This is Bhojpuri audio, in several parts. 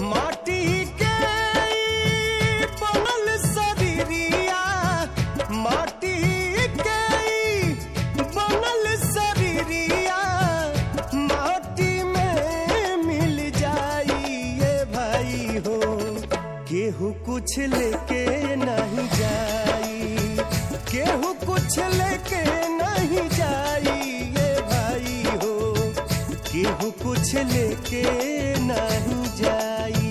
माटी के बनल शरीरिया, माटी के बनल शरीरिया माटी में मिल जाई ये भाई हो। केहू कुछ लेके नहीं जाई, केहू कुछ लेके नहीं जाई ये भाई हो। केहू कुछ लेके नहीं जाई।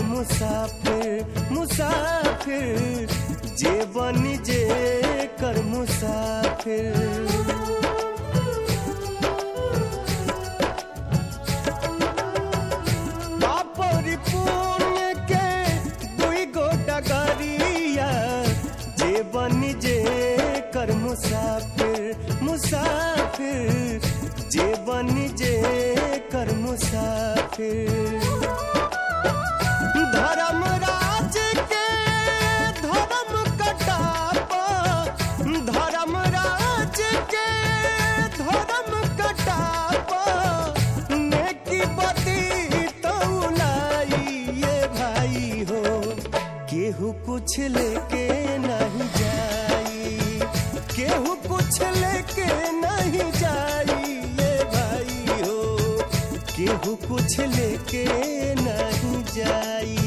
मुसाफिर मुसाफिर जे बनी जे कर मुसाफिर। पापरी पुण्य के दुई गो डगरिया जे बनी जे कर मुसाफिर मुसाफिर जे बनी जे कर मुसाफिर। धर्मराज के धर्म कटापा, धर्मराज के धर्म कटापा नेकी बदी तौलाई ये भाई हो। केहू कुछ लेके नहीं जाई, केहू कुछ लेके नहीं जाई ये भाई हो। केहू कुछ लेके नहीं जाई।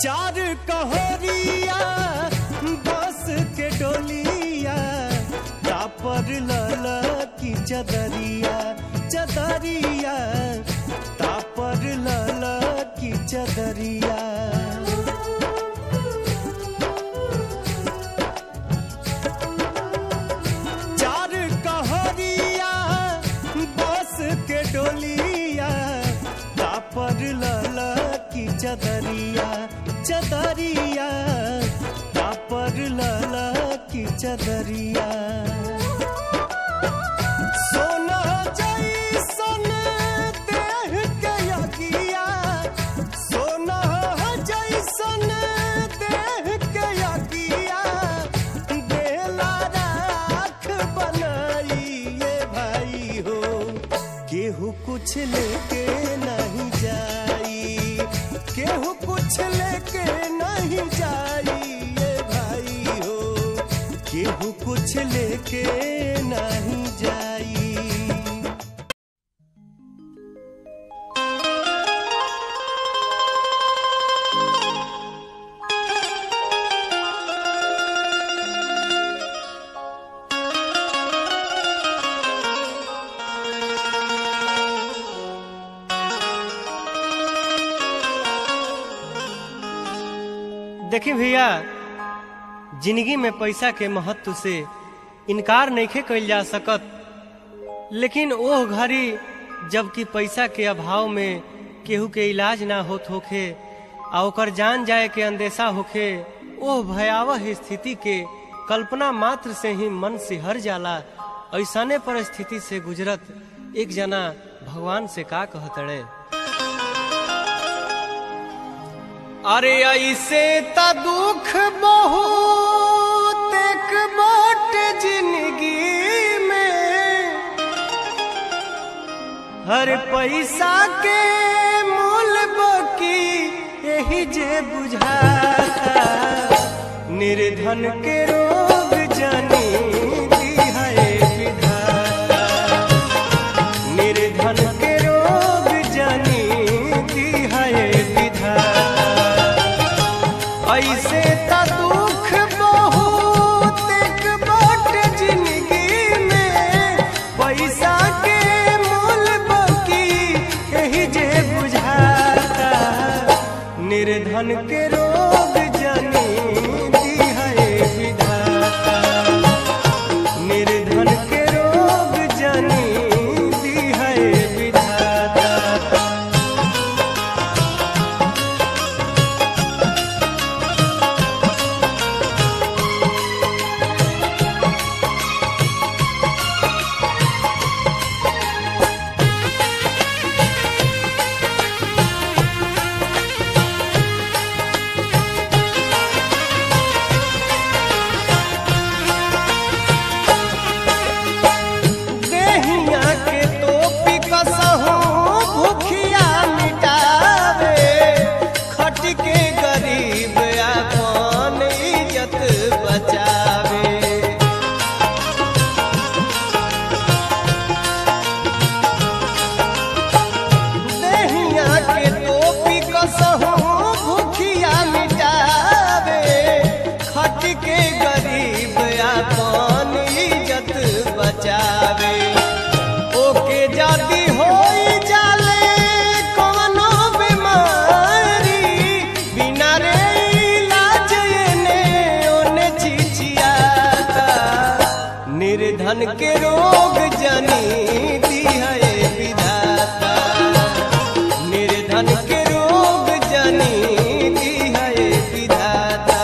चार कहोरिया बस के डोलिया तापर लला की चदरिया, चदरिया तापर लला की चदरिया। चार कहोरिया बस के डोलिया तापर लला की चदरिया, चदरिया तापर लला की चदरिया। सोना जैसन देह के यगिया, सोना जैसन देह के यगिया बेला राख बनाई ये भाई हो। केहू कुछ लेके नहीं जाई, केहू कुछ लेके नहीं जाई ये भाई हो। केहू कुछ लेके नहीं जाई। देखी भैया, जिंदगी में पैसा के महत्व से इनकार नहीं कइल जा सकत, लेकिन ओह घड़ी जबकि पैसा के अभाव में केहू के इलाज ना होत होखे आ ओकर जान जाए के अंदेशा होखे, ओह भयावह स्थिति के कल्पना मात्र से ही मन सिहर जाला। ऐसने परिस्थिति से गुजरत एक जना भगवान से का कहतड़े, अरे ऐसे ता दुख बहुत एक बाट जिंदगी में, हर पैसा के मूल बकी यही जे बुझाता, निर्धन के रोग जानी दी है विधाता। निर्धन के रोग जनी दी है विधाता, निर्धन के रोग जनी दी है विधाता। ओके जाती होई जाले कवनो बीमारी, बिना रे इलाज ने ओने चिचियाता, निर्धन के रोग जनी दी है विधाता, निर्धन के रोग जनी दी है विधाता।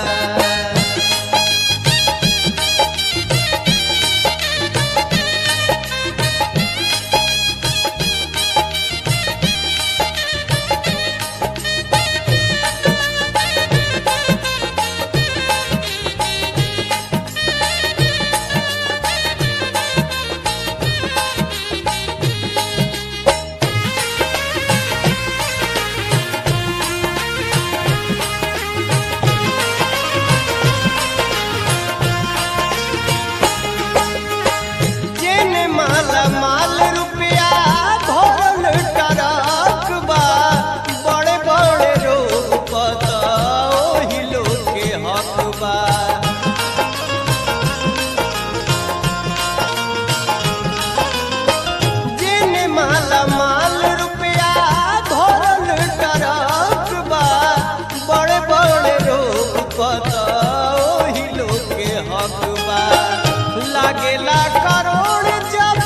लागेला करोड़ जब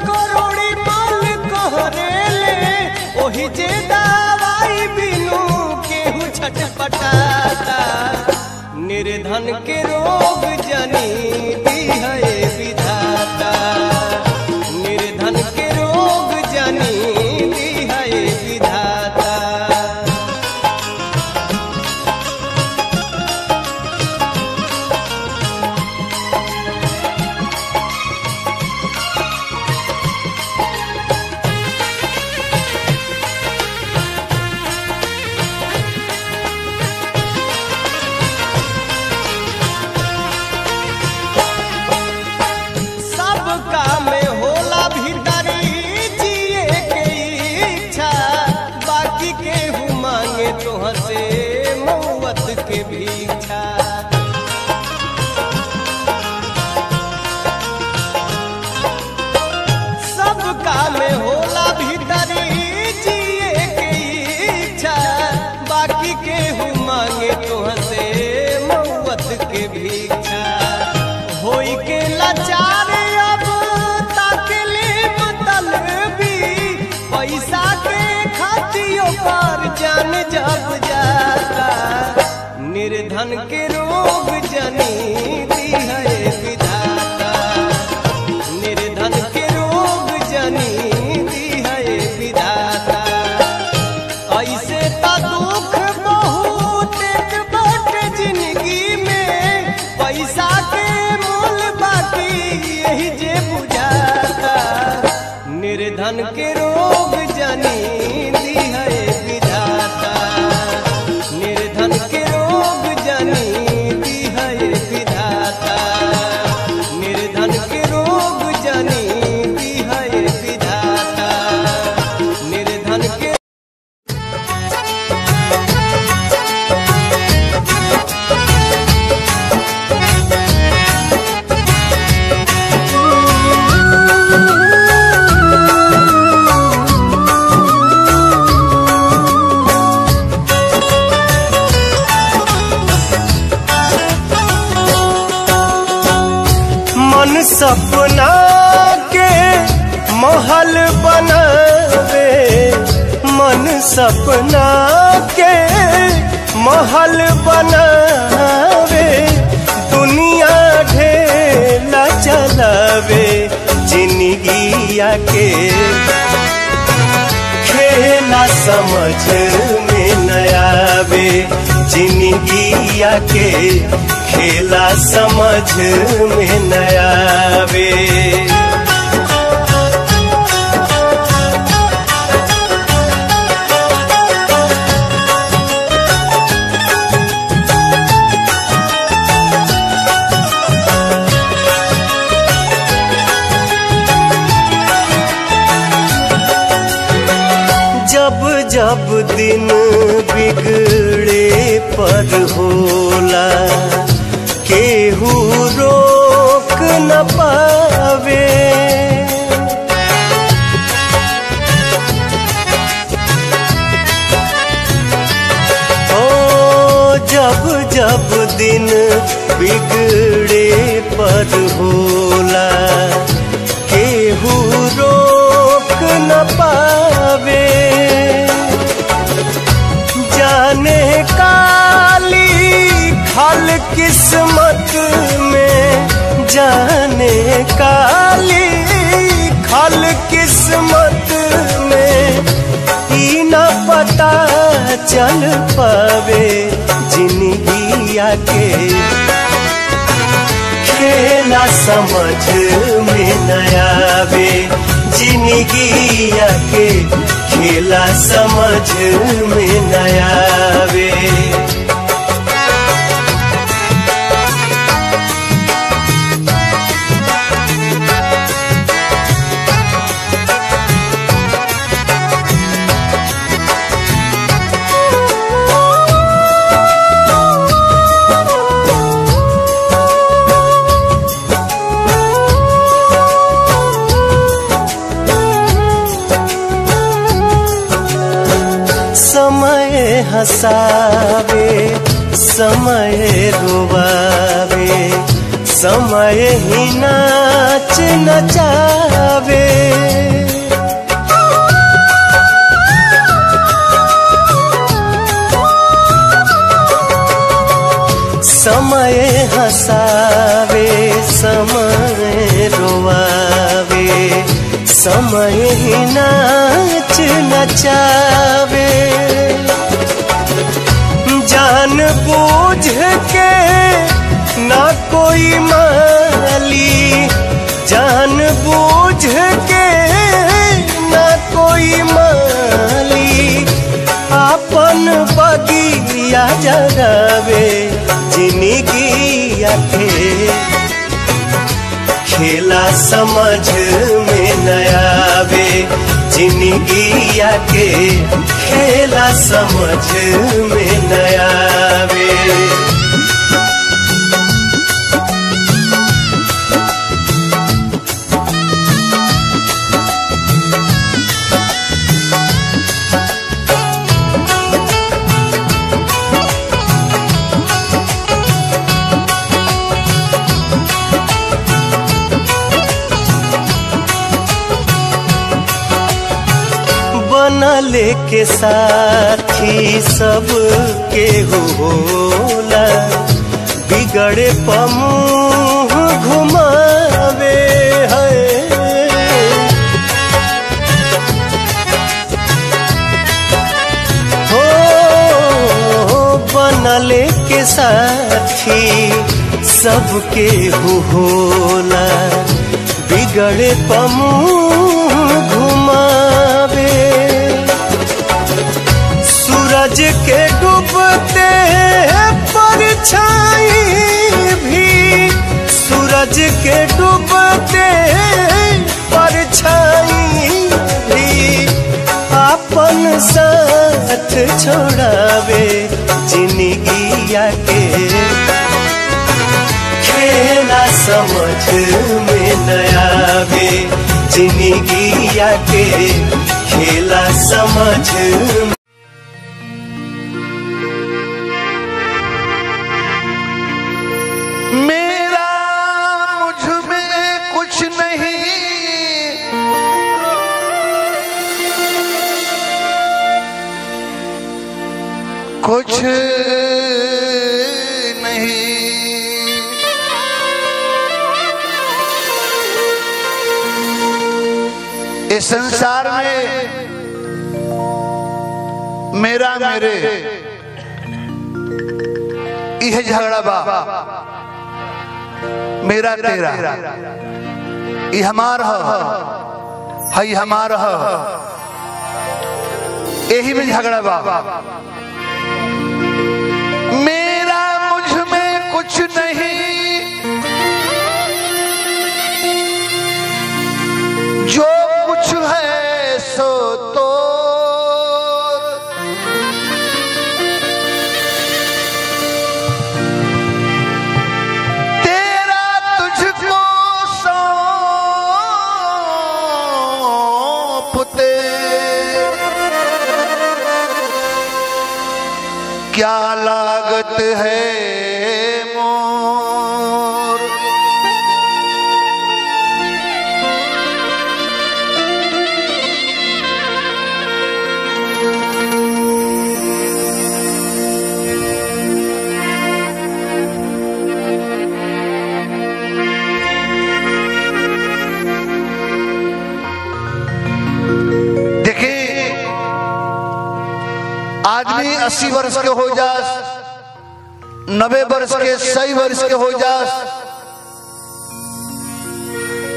करोड़ी माल कहरेले, ओही जे दवाई बिनु केहू छटपटाता, निर्धन के रोग जनी दी है विधाता, निर्धन के रोग जनी दी है विधाता। के भीक्षा सबका में होला भीतरी जिए के इच्छा, बाकी के हूँ मांगे तुहसे मौत के भीक्षा। होई के लाचार अब ताकले मतलबी, पैसा के खातियों पर जान जब जाता, निर्धन के रोग जनी दी है विधाता, निर्धन के रोग जनी दी है विधाता। ऐसे तो दुख बहुत बट जिंदगी में, पैसा के मूल बाकी यही जे बुझाता, निर्धन के रोग जनी दी है विधाता, निर्धन के रोग जनी दी है विधाता, निर्धन के रोग जनी दी है विधाता, निर्धन के मन सपना के महल बनावे, मन सपना के महल बनावे, दुनिया ढेला चलावे, जिंदगिया के खेला समझ में न आवे, जिंदगिया के खेला समझ में न आवे। जब जब दिन बिगड़े पर होला, केहू रोक न पावे, ओ जब जब दिन बिगड़े पर होला, केहू रोक न पावे, जाने काली खल किस्मत में, जाने काली खल किस्मत में, ई न पता चल पावे, जिंदगिया के खेला समझ में न आवे, जिंदगिया के खेला समझ में न आवे। समय हंसावे, समय रुवावे, समय ही नाच नचावे, समय हंसावे, समय रुवावे, समय ही नाच नचावे, जान बूझ के ना कोई माली, जान बूझ के ना कोई माली, आपन बगिया जगावे, जिंदगिया के खेला समझ में न आवे, जिंदगिया के खेला समझ में न आवे। बनले के साथी सब के होला, बिगड़े पमुँह घुमावे है, हो बनले के साथी सब के होला, बिगड़े पमुँह घुमावे, सूरज के डूबते परछाई भी, सूरज के डूबते परछाई भी, आपन साथ छोड़ावे, जिंदगिया के खेला समझ में न आवे, जिंदगिया के खेला समझ में। मेरा मुझ में कुछ नहीं। इस संसार में मेरा मेरे यह झगड़ा बा, मेरा तेरा ये हमारा है हमारा यही में झगड़ा बा। मेरा मुझ में कुछ नहीं, जो कुछ है सो तो तेरा तुझको सौंपते क्या लागत है मोर। आदमी 80 वर्ष के हो जास, 90 वर्ष के 100 वर्ष के हो जास,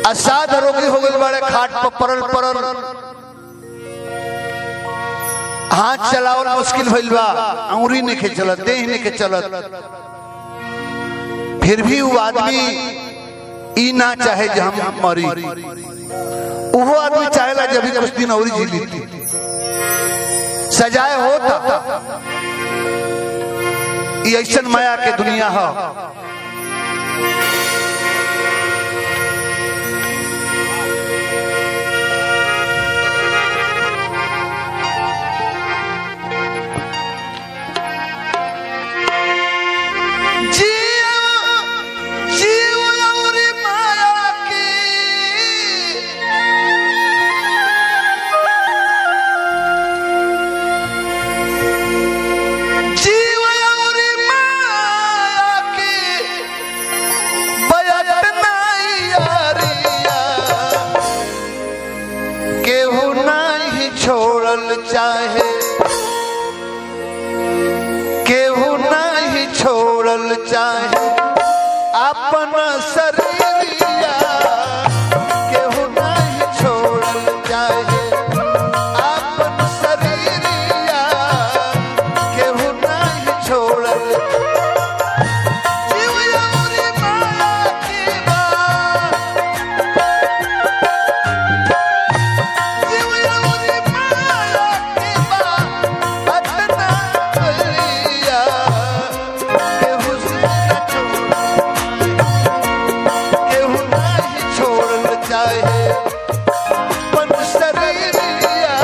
असाध रोगी हो गए बड़े खाट पर परल परल, हाथ चलावल मुश्किल भइल बा, अंगुरी नहीं के चलत, देह नहीं के चलत। फिर भी वो आदमी ई ना चाहे जब हम मरी, वो आदमी चाहेला जब भी कुछ दिन और जी लेती सजाए होता। ये ऐसा माया के दुनिया है। चाहे केहू नहीं छोड़ल चाहे अपन शरीरिया, केहू नहीं छोड़ल चाहे अपन शरीरिया, केहू नहीं छोड़ल। जीव अउरी माया की बात, जीव अउरी माया की बात अतना बलिया, केहू से न केहू नहीं छोड़ल चाहे अपन शरीरिया,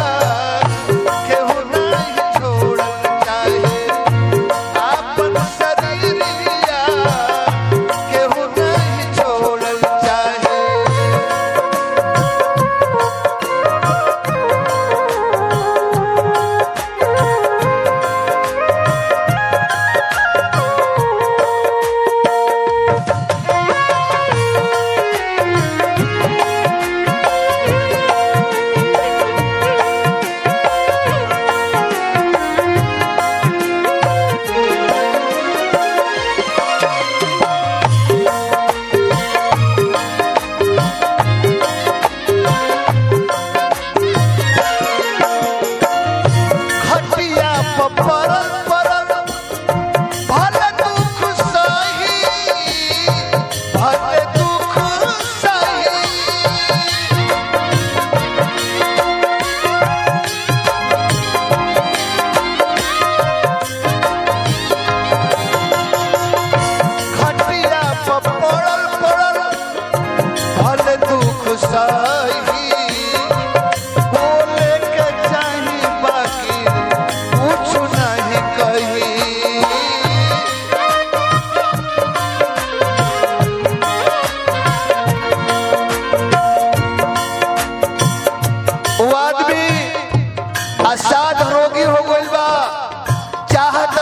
केहू नहीं छोड़ल चाहे अपन शरीरिया, केहू नहीं छोड़ल चाहे। खटिया पर परल परल भले दुख सही, भले दुख सही। खटिया पर परल परल भले दुख सही, बोले के चाही बाकी कुछ नहीं कही। वो आदमी असाध रोगी हो गइल बा, चाहत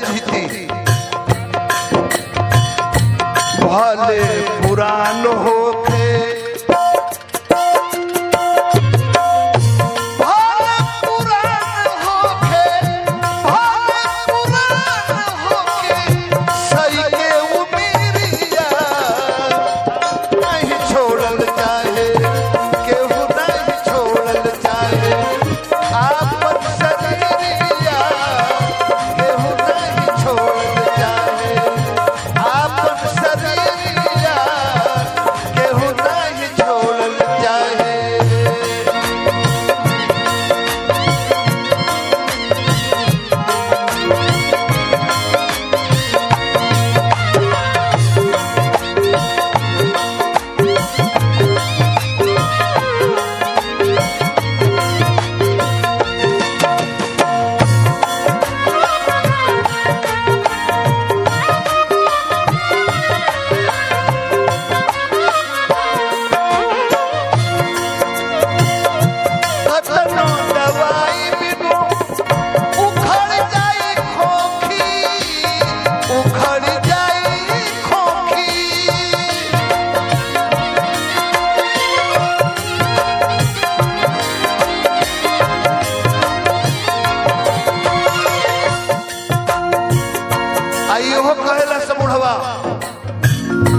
जीती भले पुरान होके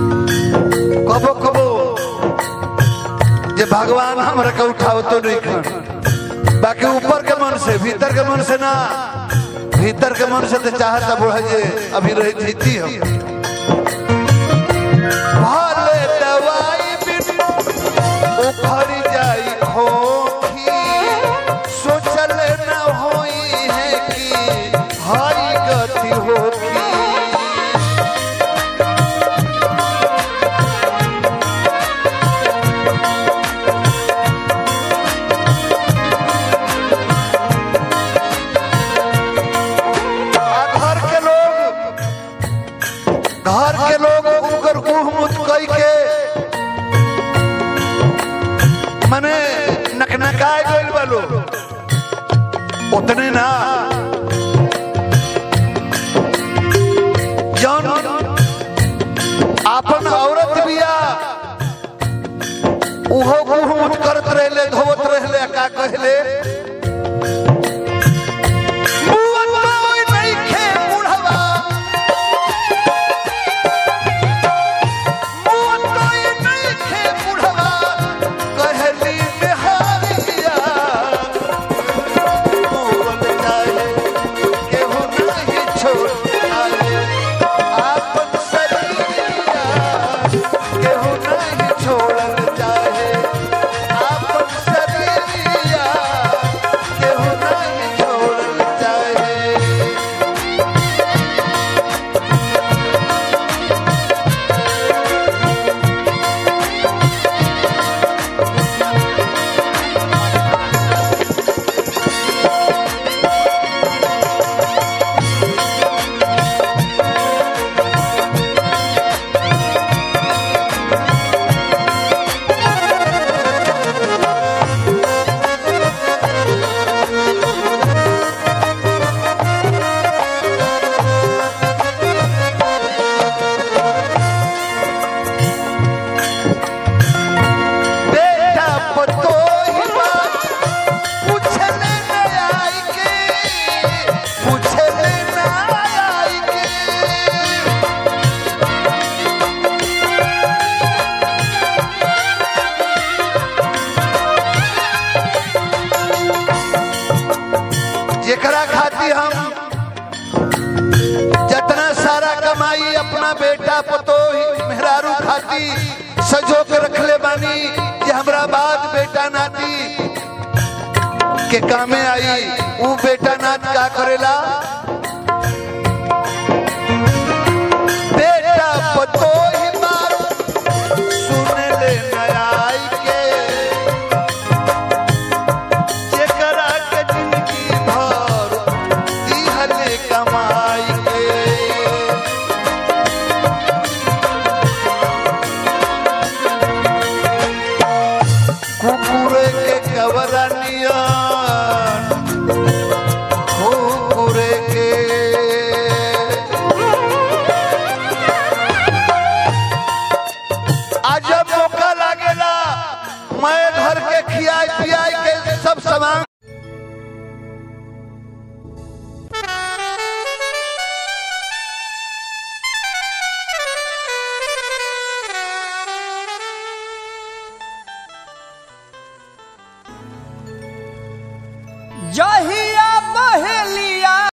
कबो कबो जे भगवान हमरा के उठाओ तो नहीं खन बाकी ऊपर के मन से भीतर के मन से ना भीतर के मन से तो चाहता बुढ़ा जे अभी रही जीती हम भले दवाई बिन उखड़ जाई खोखी सोचल न होई है कि हरी गति होगी घर के लोग उनकर मुत कई के मने नकनकाए गइल बालो उतने ना जौन अपन औरत बिया उहो मुत करत रहले धोवत रहले का कहले जेकरा खाती हम जितना सारा कमाई अपना बेटा पतोही मेहरारू खाती सजो के रखले बानी कि हमरा बाद बेटा नाती के कामे आई वो बेटा नात का करेला बेटा पतोही बात सुने ले नया आई के जेकरा के जिंदगी भर दिहले कमाई के कुकुर के कवरनिया कुकुर के जय